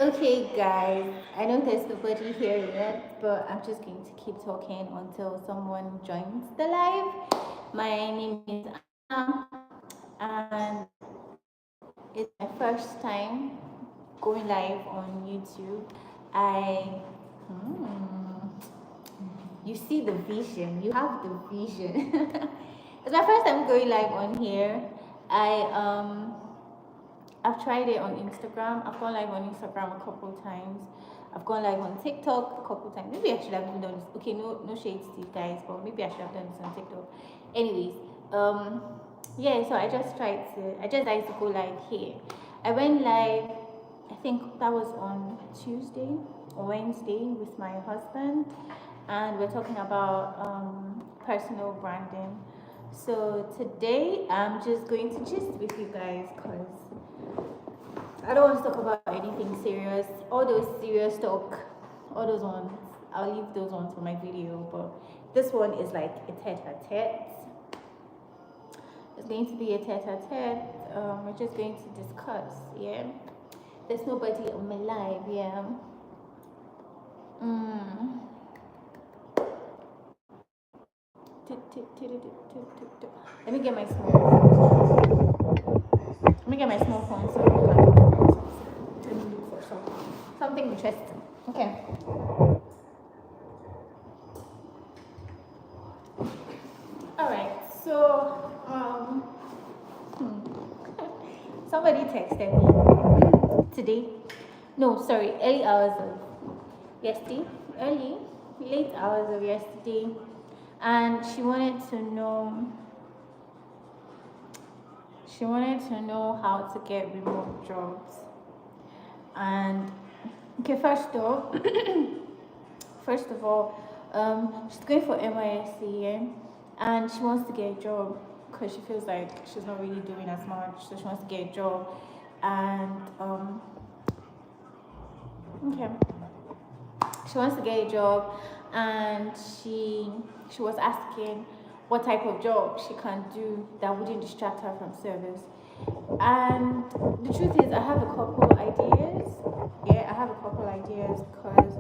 Okay, guys, I know there's nobody here yet, but I'm just going to keep talking until someone joins the live. My name is Anna, and it's my first time going live on YouTube. I, you see the vision, you have the vision. It's my first time going live on here. I've tried it on Instagram. I've gone live on Instagram a couple times. I've gone live on TikTok a couple times. Maybe I should have even done this. Okay, no shades to you guys, but maybe I should have done this on TikTok. Anyways, yeah. So I just tried to go live here. I went live. I think that was on Tuesday or Wednesday with my husband, and we're talking about personal branding. So today I'm just going to gist with you guys because I don't want to talk about anything serious. All those serious talk, all those ones, I'll leave those ones for my video. But this one is like a tete-a-tete. It's going to be a tete-a-tete. We're just going to discuss, yeah. There's nobody on my live, yeah. Let me get my small. Let me get my small phone so I can look for something interesting. Okay. All right. So somebody texted me today. No, sorry, early hours of yesterday. Late hours of yesterday, and she wanted to know. She wanted to know how to get remote jobs. And okay, first of all, she's going for NYSC, and she wants to get a job because she feels like she's not really doing as much, so she wants to get a job. And okay, she wants to get a job, and she was asking what type of job she can do that wouldn't distract her from service. And the truth is, I have a couple ideas. Yeah, I have a couple ideas because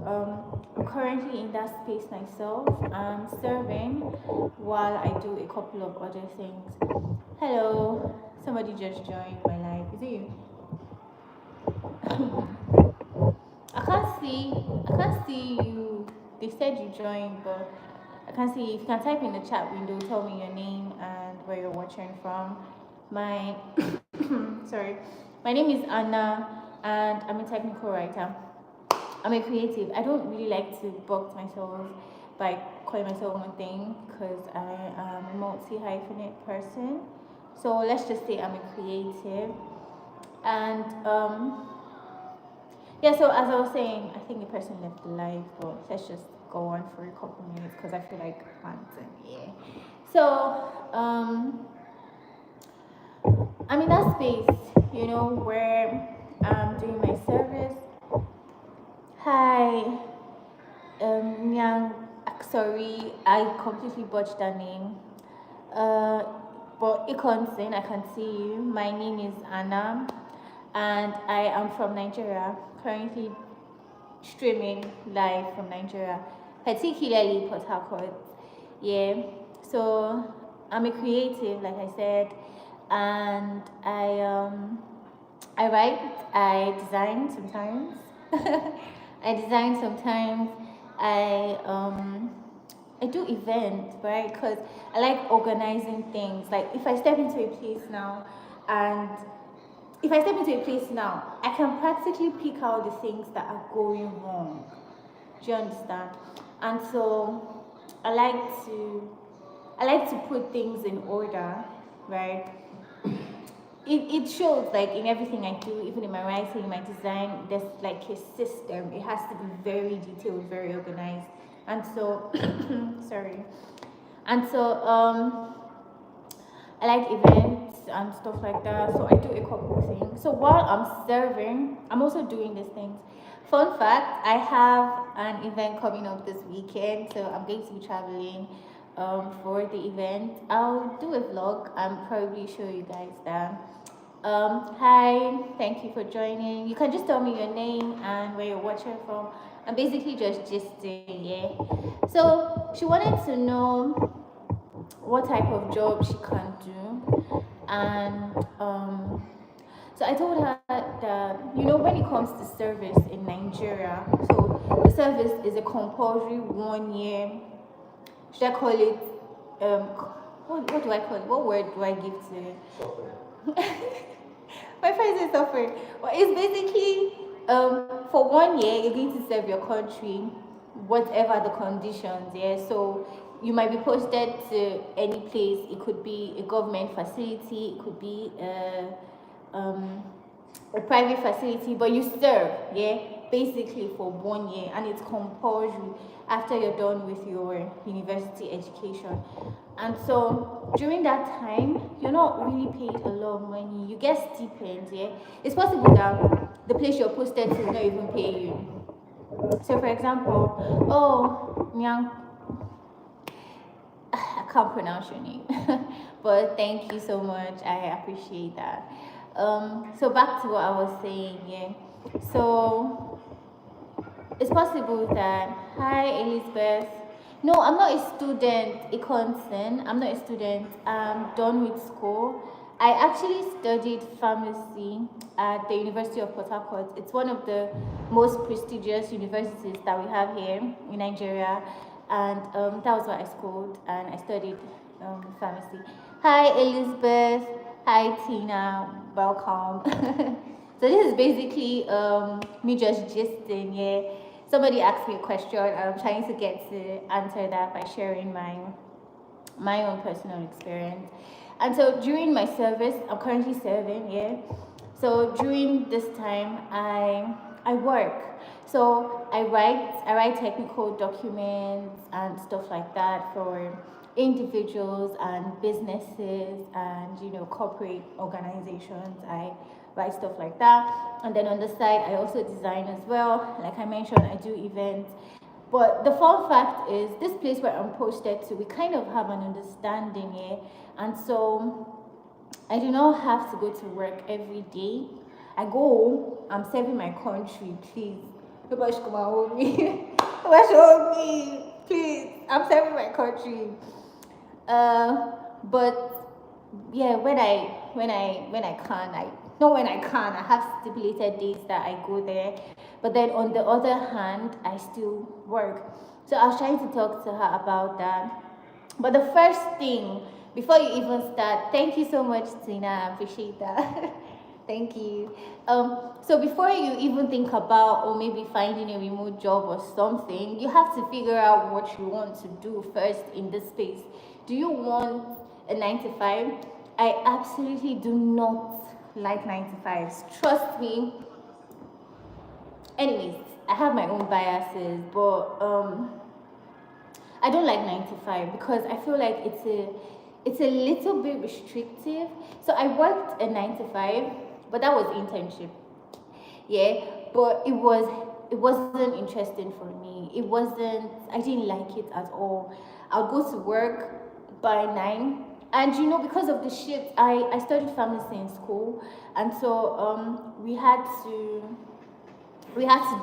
I'm currently in that space myself. I'm serving while I do a couple of other things. Hello, somebody just joined my live. Is it you? I can't see you. They said you joined, but I can't see. If you can type in the chat window, tell me your name and where you're watching from. My sorry, my name is Anna, and I'm a technical writer. I'm a creative. I don't really like to box myself by calling myself one thing because I am a multi-hyphenate person. So let's just say I'm a creative, and yeah. So as I was saying, I think the person left the live, but let's just go on for a couple minutes because I feel like ranting. Yeah. So I'm in that space, where I'm doing my service. Hi, Nyang. Sorry, I completely botched that name. But Ikonsin, I can see you. My name is Anna, and I am from Nigeria. Currently streaming live from Nigeria, particularly Port Harcourt. Yeah. So I'm a creative, like I said, and I write, I design sometimes. I design sometimes. I do events, right? Because I like organizing things. Like if I step into a place now, and if I step into a place now, I can practically pick out the things that are going wrong. Do you understand? And so I like to put things in order, right? It shows like in everything I do, even in my writing, my design, there's like a system. It has to be very detailed, very organized. And so sorry. And so I like events and stuff like that. So I do a couple of things. So while I'm serving, I'm also doing these things. Fun fact, I have an event coming up this weekend, so I'm going to be traveling for the event. I'll do a vlog and probably show you guys that. Hi, thank you for joining. You can just tell me your name and where you're watching from. I'm basically just gisting, yeah. So she wanted to know what type of job she can do, and so I told her that when it comes to service in Nigeria, so the service is a compulsory 1 year. Should I call it? What do I call it? What word do I give to it? My friend is suffering. Well, it's basically for 1 year you're going to serve your country, whatever the conditions. Yeah, so you might be posted to any place. It could be a government facility. It could be a private facility, but you serve, yeah, basically for 1 year, and it's compulsory after you're done with your university education. And so during that time, you're not really paid a lot of money. You get stipends, yeah. It's possible that the place you're posted to will not even pay you. So, for example, oh, Nyang, I can't pronounce your name, but thank you so much. I appreciate that. So back to what I was saying, yeah. So it's possible that, hi Elizabeth. No, I'm not a student, Econson. I'm not a student. I'm done with school. I actually studied pharmacy at the University of Port Harcourt. It's one of the most prestigious universities that we have here in Nigeria, and that was what I schooled, and I studied pharmacy. Hi Elizabeth. Hi Tina. Welcome. So this is basically me just gisting, yeah. Somebody asked me a question, and I'm trying to get to answer that by sharing my own personal experience. And so during my service, I'm currently serving, yeah. So during this time, I work. So I write technical documents and stuff like that for individuals and businesses and corporate organizations. I write stuff like that, and then on the side I also design as well. Like I mentioned, I do events. But the fun fact is, this place where I'm posted to, we kind of have an understanding here, and so I do not have to go to work every day. I go, I'm serving my country, please. Nobody should come and hold me. Nobody should hold me, please. I'm serving my country. But yeah, when I can, I have stipulated days that I go there. But then on the other hand, I still work. So I was trying to talk to her about that. But the first thing, before you even start, thank you so much, Tina. I appreciate that. Thank you. So before you even think about, or maybe finding a remote job or something, you have to figure out what you want to do first in this space. Do you want a 9 to 5? I absolutely do not like 9 to 5s. Trust me. Anyways, I have my own biases, but I don't like 9 to 5 because I feel like it's a little bit restrictive. So I worked a 9 to 5, but that was internship. Yeah, but it wasn't interesting for me. I didn't like it at all. I would go to work by 9, and because of the shift, I studied pharmacy in school, and so we had to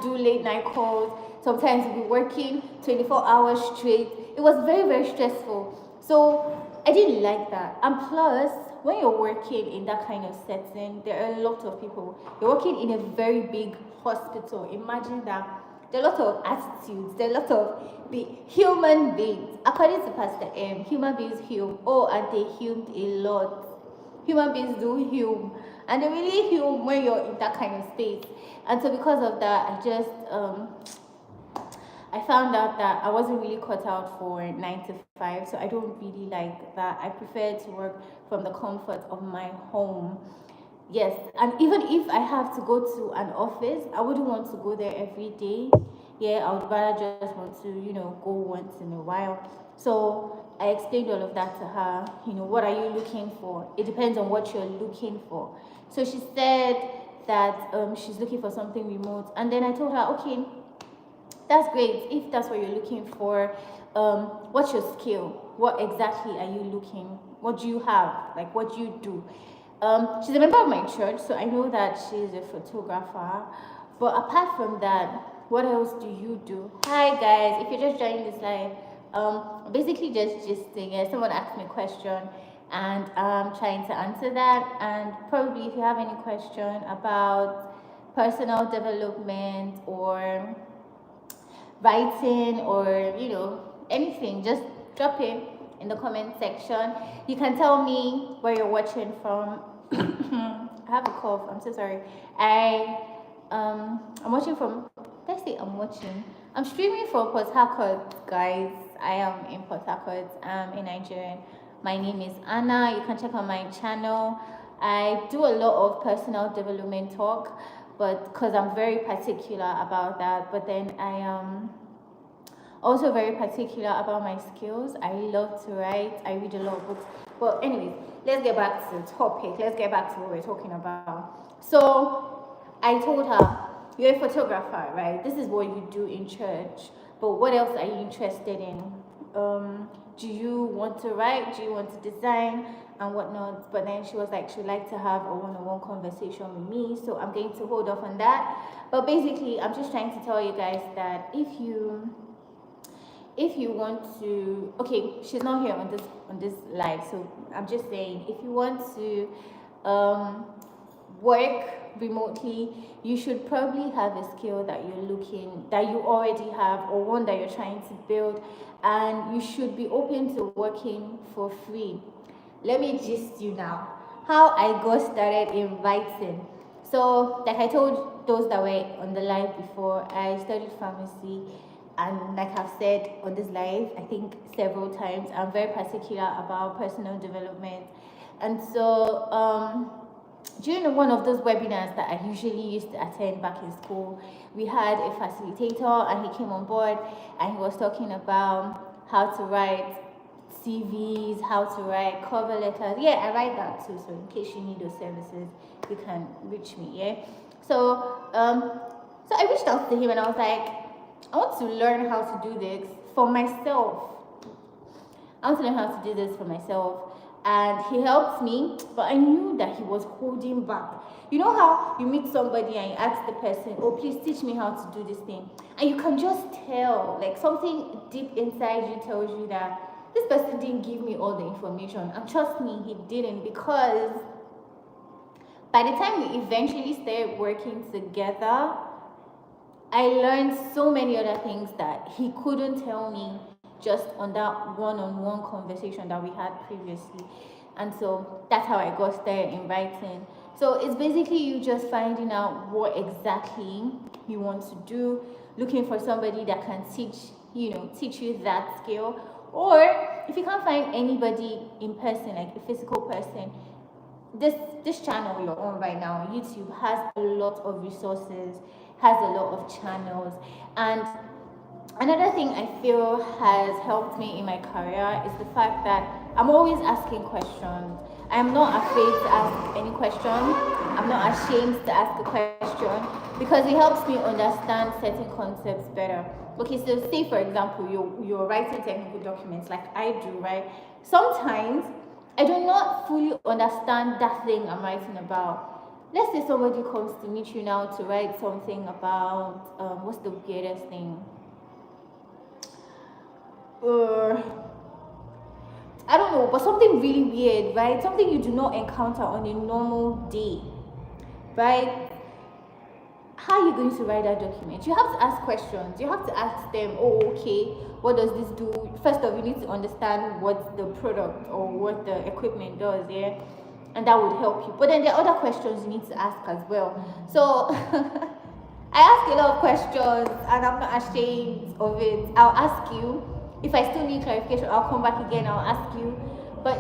do late night calls. Sometimes we'd be working 24 hours straight. It was very, very stressful. So I didn't like that. And plus, when you're working in that kind of setting, there are a lot of people. You're working in a very big hospital. Imagine that. There are a lot of attitudes. There are a lot of human beings. According to Pastor M, human beings hume. Oh, and they humed a lot. Human beings do hume. And they really hume when you're in that kind of space. And so because of that, I found out that I wasn't really cut out for 9 to 5, so I don't really like that. I prefer to work from the comfort of my home. Yes, and even if I have to go to an office, I wouldn't want to go there every day. Yeah, I would rather just want to, go once in a while. So I explained all of that to her. What are you looking for? It depends on what you're looking for. So she said that she's looking for something remote, and then I told her, okay, that's great. If that's what you're looking for, what's your skill? What exactly are you looking? What do you have? Like, what do you do? She's a member of my church, so I know that she's a photographer. But apart from that, what else do you do? Hi guys, if you're just joining this live, basically just gisting. Someone asked me a question, and I'm trying to answer that. And probably if you have any question about personal development or writing or anything, just drop it in the comment section. You can tell me where you're watching from. I have a cough, I'm so sorry. I'm watching from, let's say I'm streaming from Port Harcourt, guys. I am in Port Harcourt. I'm in Nigeria. My name is Anna. You can check out my channel. I do a lot of personal development talk, but because I'm very particular about that. But then I am also very particular about my skills. I love to write. I read a lot of books. But anyways, let's get back to the topic. Let's get back to what we're talking about. So I told her, you're a photographer, right? This is what you do in church. But what else are you interested in? Do you want to write? Do you want to design and whatnot? But then she was like, she'd like to have a one-on-one conversation with me. So I'm going to hold off on that. But basically, I'm just trying to tell you guys that if you want to, okay, she's not here on this live, so I'm just saying, if you want to work remotely, you should probably have a skill that you already have, or one that you're trying to build, and you should be open to working for free. Let me gist you now how I got started in writing. So like I told those that were on the live before, I studied pharmacy, and like I've said on this live, I think several times, I'm very particular about personal development. And so during one of those webinars that I usually used to attend back in school, we had a facilitator, and he came on board, and he was talking about how to write CVs, how to write cover letters. Yeah, I write that too, so in case you need those services, you can reach me. Yeah. So I reached out to him, and I was like, I want to learn how to do this for myself. I want to learn how to do this for myself. And he helped me, but I knew that he was holding back. You know how you meet somebody and you ask the person, oh, please teach me how to do this thing. And you can just tell, like something deep inside you tells you that this person didn't give me all the information. And trust me, he didn't, because by the time we eventually started working together, I learned so many other things that he couldn't tell me just on that one-on-one conversation that we had previously. And so that's how I got started in writing. So it's basically you just finding out what exactly you want to do, looking for somebody that can teach you that skill. Or if you can't find anybody in person, like a physical person, this channel you're on right now, YouTube, has a lot of resources, has a lot of channels. And another thing I feel has helped me in my career is the fact that I'm always asking questions. I'm not afraid to ask any question. I'm not ashamed to ask a question, because it helps me understand certain concepts better. Okay, so say for example, you're writing technical documents like I do, right? Sometimes I do not fully understand that thing I'm writing about. Let's say somebody comes to meet you now to write something about, what's the weirdest thing? I don't know, but something really weird, right? Something you do not encounter on a normal day, right? How are you going to write that document? You have to ask questions. You have to ask them, oh, okay, what does this do? First of all, you need to understand what the product or what the equipment does, yeah? And that would help you. But then there are other questions you need to ask as well. So I ask a lot of questions, and I'm not ashamed of it. I'll ask you. If I still need clarification, I'll come back again, I'll ask you. But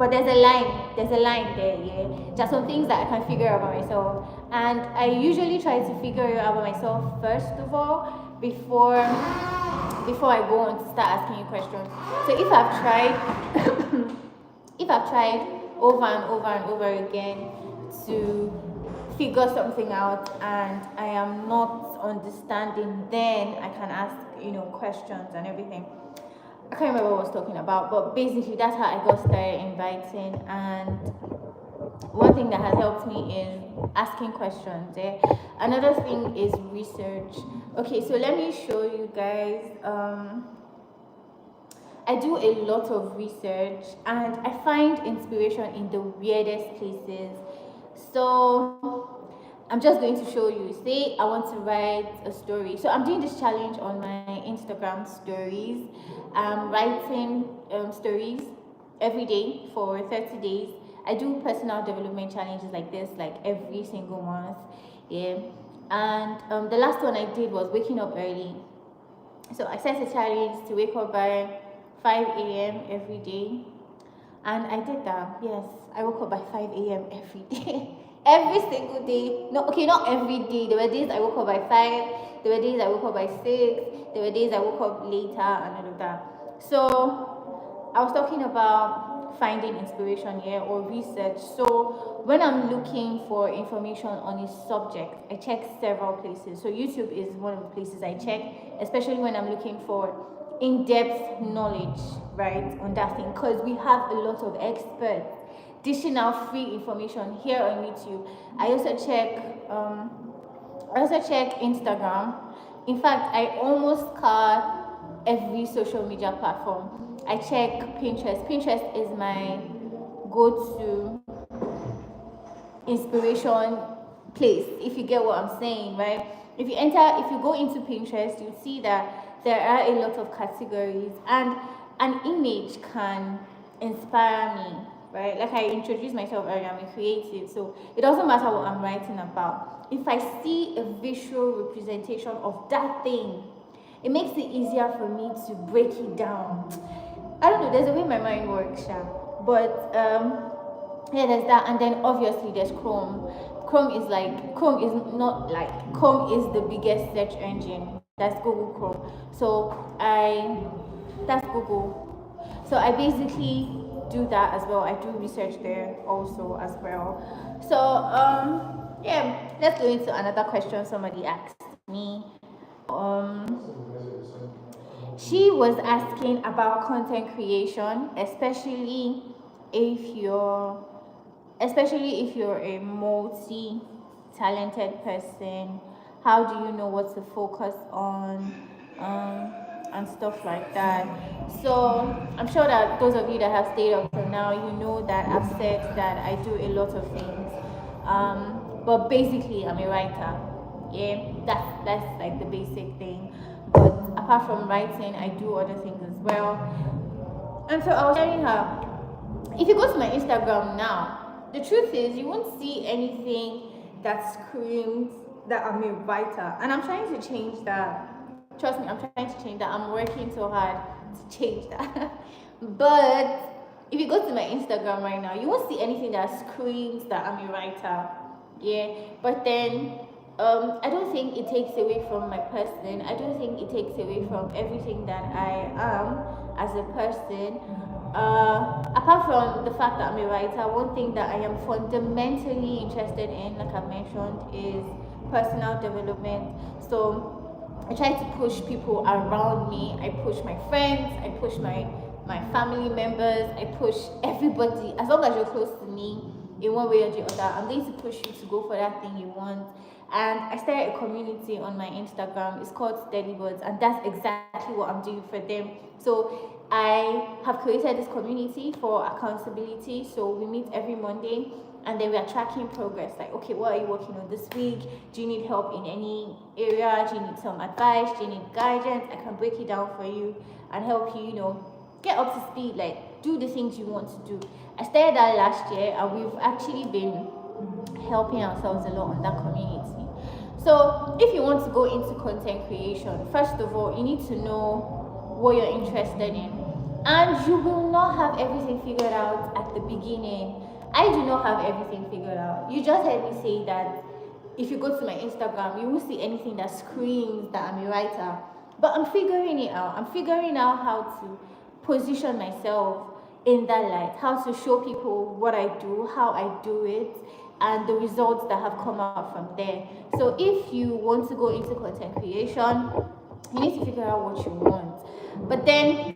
there's a line there, yeah. There are some things that I can figure out by myself. And I usually try to figure it out by myself first of all, before I go on to start asking you questions. So if I've tried over and over and over again to figure something out and I am not understanding, then I can ask questions and everything. I can't remember what I was talking about, but basically that's how I got started in writing. And one thing that has helped me is asking questions. Another thing is research. Okay, so let me show you guys. I do a lot of research and I find inspiration in the weirdest places. So I'm just going to show you. Say I want to write a story. So I'm doing this challenge on my Instagram stories. I'm writing stories every day for 30 days. I do personal development challenges like this like every single month. Yeah. And the last one I did was waking up early. So I set a challenge to wake up by 5 a.m. every day. And I did that. Yes, I woke up by 5 a.m. every day. Every single day. No, okay, not every day. There were days I woke up by 5. There were days I woke up by 6. There were days I woke up later and all of that. So I was talking about finding inspiration here or research. So when I'm looking for information on a subject, I check several places. So YouTube is one of the places I check, especially when I'm looking for in-depth knowledge, right, on that thing, because we have a lot of experts dishing out free information here on YouTube. I also check Instagram. In fact, I almost cover every social media platform. I check Pinterest. Pinterest is my go-to inspiration place, if you get what I'm saying, right? If you go into Pinterest, you see that there are a lot of categories and an image can inspire me, right? Like I introduced myself earlier, I'm a creative, so it doesn't matter what I'm writing about. If I see a visual representation of that thing, it makes it easier for me to break it down. I don't know, there's a way my mind works, yeah. But yeah, there's that, and then obviously there's Chrome. Chrome is the biggest search engine. That's Google Chrome. That's Google. So I basically do that as well. I do research there also as well. So yeah, let's go into another question somebody asked me. She was asking about content creation, especially if you're a multi-talented person. How do you know what to focus on, and stuff like that? So I'm sure that those of you that have stayed up till now, you know that I've said that I do a lot of things, but basically I'm a writer. Yeah, that's like the basic thing. But apart from writing, I do other things as well. And so I was telling her, if you go to my Instagram now, the truth is you won't see anything that screams that I'm a writer. And I'm trying to change that. Trust me, I'm trying to change that. I'm working so hard to change that. But if you go to my Instagram right now, you won't see anything that screams that I'm a writer. Yeah. But then I don't think it takes away from my person. I don't think it takes away from everything that I am as a person. Apart from the fact that I'm a writer, one thing that I am fundamentally interested in, like I mentioned, is personal development. So I try to push people around me. I push my friends. I push my family members. I push everybody. As long as you're close to me in one way or the other, I'm going to push you to go for that thing you want. And I started a community on my Instagram. It's called Steady Buds, and that's exactly what I'm doing for them. So I have created this community for accountability. So we meet every Monday, and then we are tracking progress. Like, okay, what are you working on this week? Do you need help in any area? Do you need some advice? Do you need guidance? I can break it down for you and help you, get up to speed, like do the things you want to do. I started that last year, and we've actually been helping ourselves a lot on that community. So if you want to go into content creation, first of all, you need to know what you're interested in. And you will not have everything figured out at the beginning. I do not have everything figured out. You just heard me say that if you go to my Instagram, you won't see anything that screams that I'm a writer. But I'm figuring it out. I'm figuring out how to position myself in that light, how to show people what I do, how I do it, and the results that have come out from there. So if you want to go into content creation, you need to figure out what you want. But then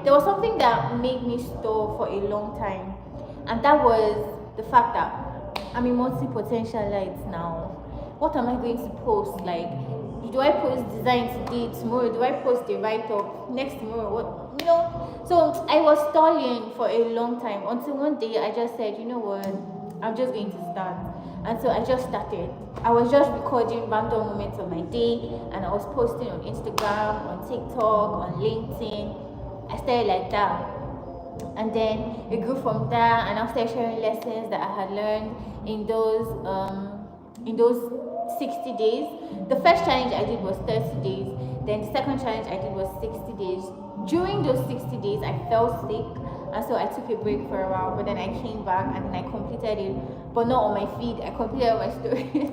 there was something that made me stall for a long time, and that was the fact that I'm a multi-potentialite now. What am I going to post? Like, do I post design today, tomorrow? Do I post a write-up next tomorrow? What, you know? So I was stalling for a long time until one day I just said, you know what, I'm just going to start. And so I just started. I was just recording random moments of my day, and I was posting on Instagram, on TikTok, on LinkedIn. I started like that. And then it grew from there, and I started sharing lessons that I had learned in those 60 days. The first challenge I did was 30 days. Then the second challenge I did was 60 days. During those 60 days, I fell sick, and so I took a break for a while. But then I came back and then I completed it, but not on my feed. I completed all my stories.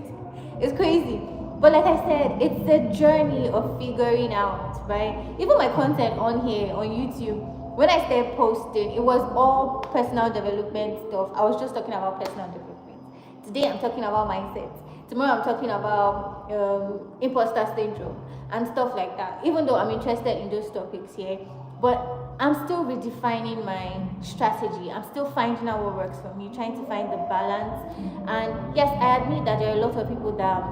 It's crazy. But like I said, it's the journey of figuring out, right? Even my content on here on YouTube, when I started posting, it was all personal development stuff. I was just talking about personal development. Today I'm talking about mindset. Tomorrow I'm talking about imposter syndrome and stuff like that. Even though I'm interested in those topics here, but I'm still redefining my strategy. I'm still finding out what works for me, trying to find the balance. And yes, I admit that there are a lot of people that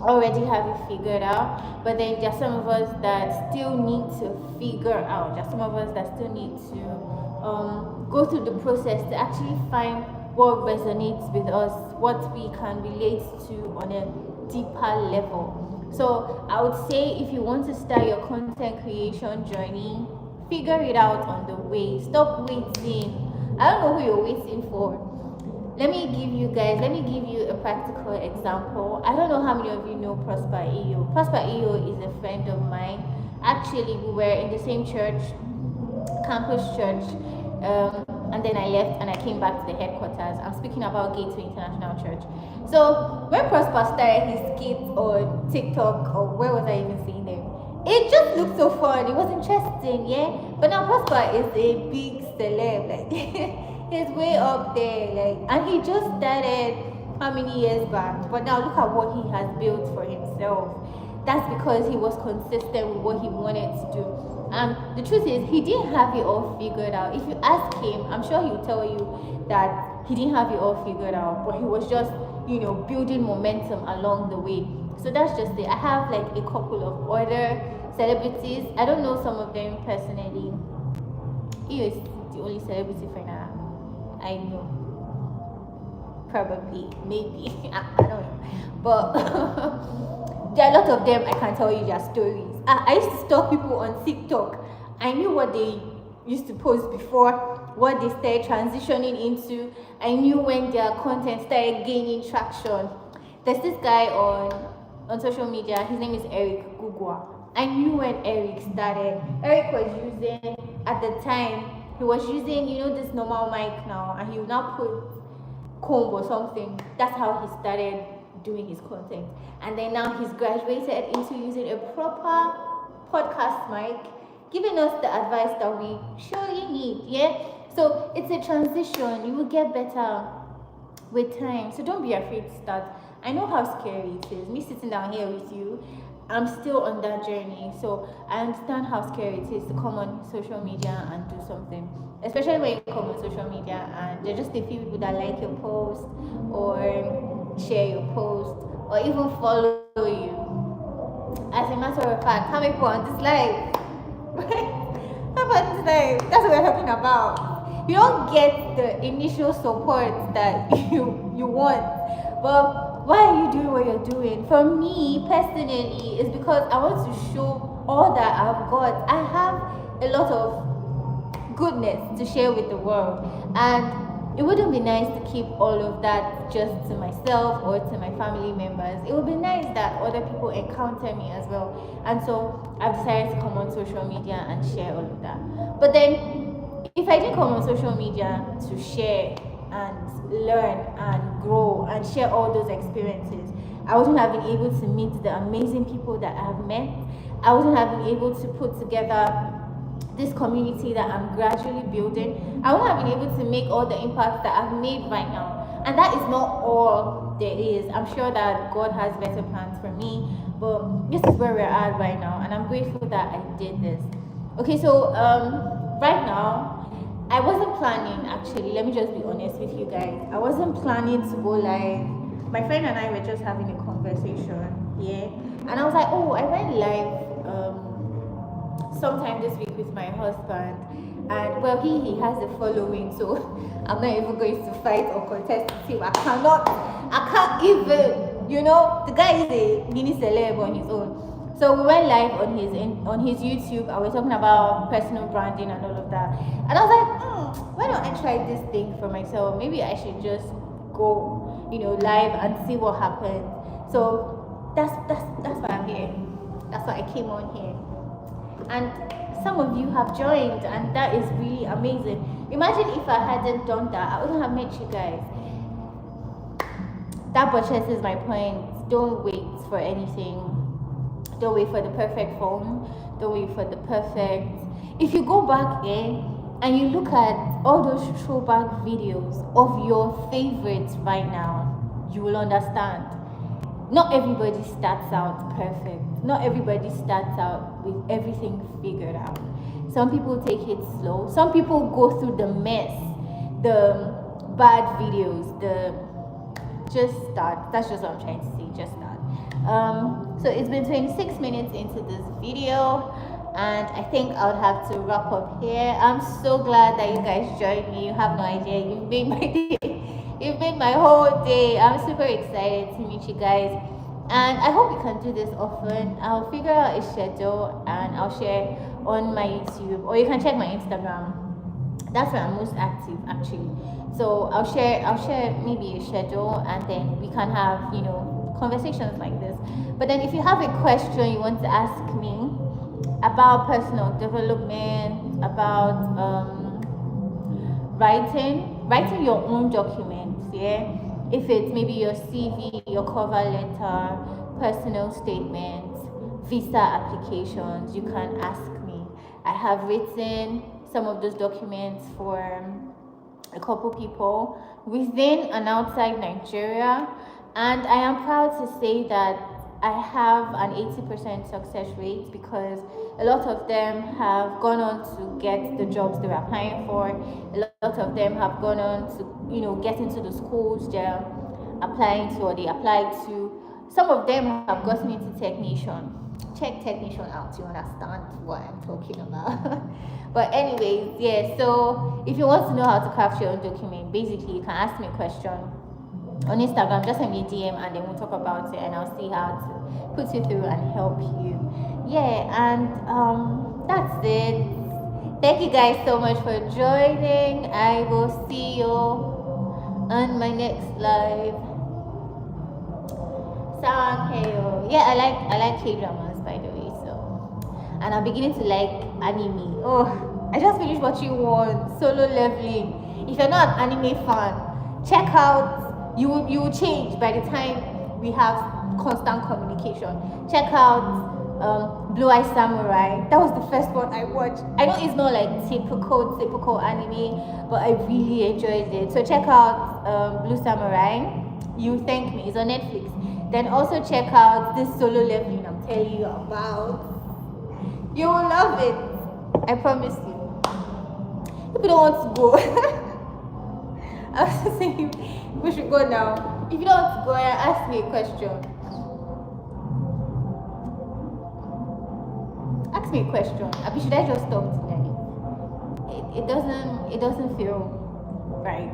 already have it figured out, but then there are some of us that still need to figure out. There are some of us that still need to go through the process to actually find what resonates with us, what we can relate to on a deeper level. So I would say, if you want to start your content creation journey, figure it out on the way. Stop waiting. I don't know who you're waiting for. Let me give you a practical example. I don't know how many of you know Prosper EO. Prosper EO is a friend of mine. Actually, we were in the same church, campus church, and then I left and I came back to the headquarters. I'm speaking about Gateway International Church. So when Prosper started his skit on TikTok, or where was I even seeing them? It just looked so fun. It was interesting, yeah. But now Prosper is a big celeb, like he's way up there, like, and he just started how many years back? But now look at what he has built for himself. That's because he was consistent with what he wanted to do. And the truth is, he didn't have it all figured out. If you ask him, I'm sure he'll tell you that he didn't have it all figured out, but he was just, building momentum along the way. So that's just it. I have like a couple of other celebrities. I don't know some of them personally. He is the only celebrity for now I know. Probably, maybe. I don't know. But there are a lot of them. I can tell you their stories. I used to stalk people on TikTok. I knew what they used to post before, what they started transitioning into. I knew when their content started gaining traction. There's this guy on social media. His name is Eric Gugwa. I knew when Eric started. Eric was using, at the time, he was using, this normal mic now, and he would now put comb or something. That's how he started doing his content. And then now he's graduated into using a proper podcast mic, giving us the advice that we surely need, yeah? So it's a transition. You will get better with time. So don't be afraid to start. I know how scary it is. Me sitting down here with you, I'm still on that journey. So I understand how scary it is to come on social media and do something. Especially when you come on social media and there are just a few people that like your post or share your post or even follow you. As a matter of fact, how many people on this live? How about this live? That's what we're talking about. You don't get the initial support that you want, but why are you doing what you're doing? For me personally, it's because I want to show all that I've got. I have a lot of goodness to share with the world, and it wouldn't be nice to keep all of that just to myself or to my family members. It would be nice that other people encounter me as well. And so I've decided to come on social media and share all of that. But then, if I didn't come on social media to share and learn and grow and share all those experiences, I wouldn't have been able to meet the amazing people that I have met. I wouldn't have been able to put together this community that I'm gradually building. I wouldn't have been able to make all the impact that I've made right now. And that is not all there is. I'm sure that God has better plans for me, but this is where we're at right now, and I'm grateful that I did this. Okay, so right now, I wasn't planning, actually. Let me just be honest with you guys. I wasn't planning to go live. My friend and I were just having a conversation, yeah, and I was like, oh, I went live sometime this week with my husband, and well, he has a following, so I'm not even going to fight or contest with him. I can't even, the guy is a mini celeb on his own. So we went live on his YouTube, and we're talking about personal branding and all of that. And I was like, why don't I try this thing for myself? Maybe I should just go, live and see what happens. So that's why I'm here. That's why I came on here. And some of you have joined, and that is really amazing. Imagine if I hadn't done that, I wouldn't have met you guys. That buttresses my point. Don't wait for anything. Don't wait for the perfect phone. Don't wait for the perfect. If you go back in and you look at all those throwback videos of your favorites right now, you will understand. Not everybody starts out perfect. Not everybody starts out with everything figured out. Some people take it slow. Some people go through the mess, the bad videos, just start. That's just what I'm trying to say. Just start. So it's been 26 minutes into this video, and I think I would have to wrap up here. I'm so glad that you guys joined me. You have no idea. You've made my day. You've made my whole day. I'm super excited to meet you guys, and I hope we can do this often. I'll figure out a schedule and I'll share on my YouTube, or you can check my Instagram. That's where I'm most active, actually. So I'll share maybe a schedule, and then we can have conversations like this. But then if you have a question you want to ask me about personal development, about writing your own documents, yeah, if it's maybe your CV, your cover letter, personal statements, visa applications, you can ask me. I have written some of those documents for a couple people within and outside Nigeria, and I am proud to say that I have an 80% success rate, because a lot of them have gone on to get the jobs they're applying for. A lot of them have gone on to get into the schools they're applying to, or they applied to. Some of them have gotten into technician. Check technician out, you understand what I'm talking about. But anyways, yeah, so if you want to know how to craft your own document, basically you can ask me a question on Instagram. Just send me a DM, and then we'll talk about it, and I'll see how to put you through and help you. Yeah, and that's it. Thank you guys so much for joining. I will see you on my next live. Yeah, I like K-dramas, by the way. So, and I'm beginning to like anime. Oh, I just finished watching one, Solo Leveling. If you're not an anime fan, check out. You will change by the time we have constant communication. Check out Blue Eye Samurai. That was the first one I watched. I know it's not like typical anime, but I really enjoyed it. So check out Blue Samurai. You thank me. It's on Netflix. Then also check out this Solo Leveling I'm telling you about. You will love it. I promise you. If you don't want to go, I was just saying we should go now. If you don't want to go, ask me a question. Ask me a question. Should I just stop today? It doesn't feel right.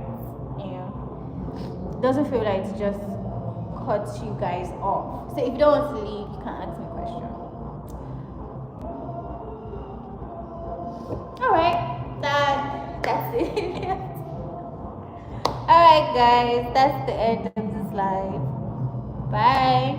It doesn't feel like to just cut you guys off. So if you don't want to leave, you can ask me a question. Alright, that's it. Alright guys, that's the end of this live. Bye.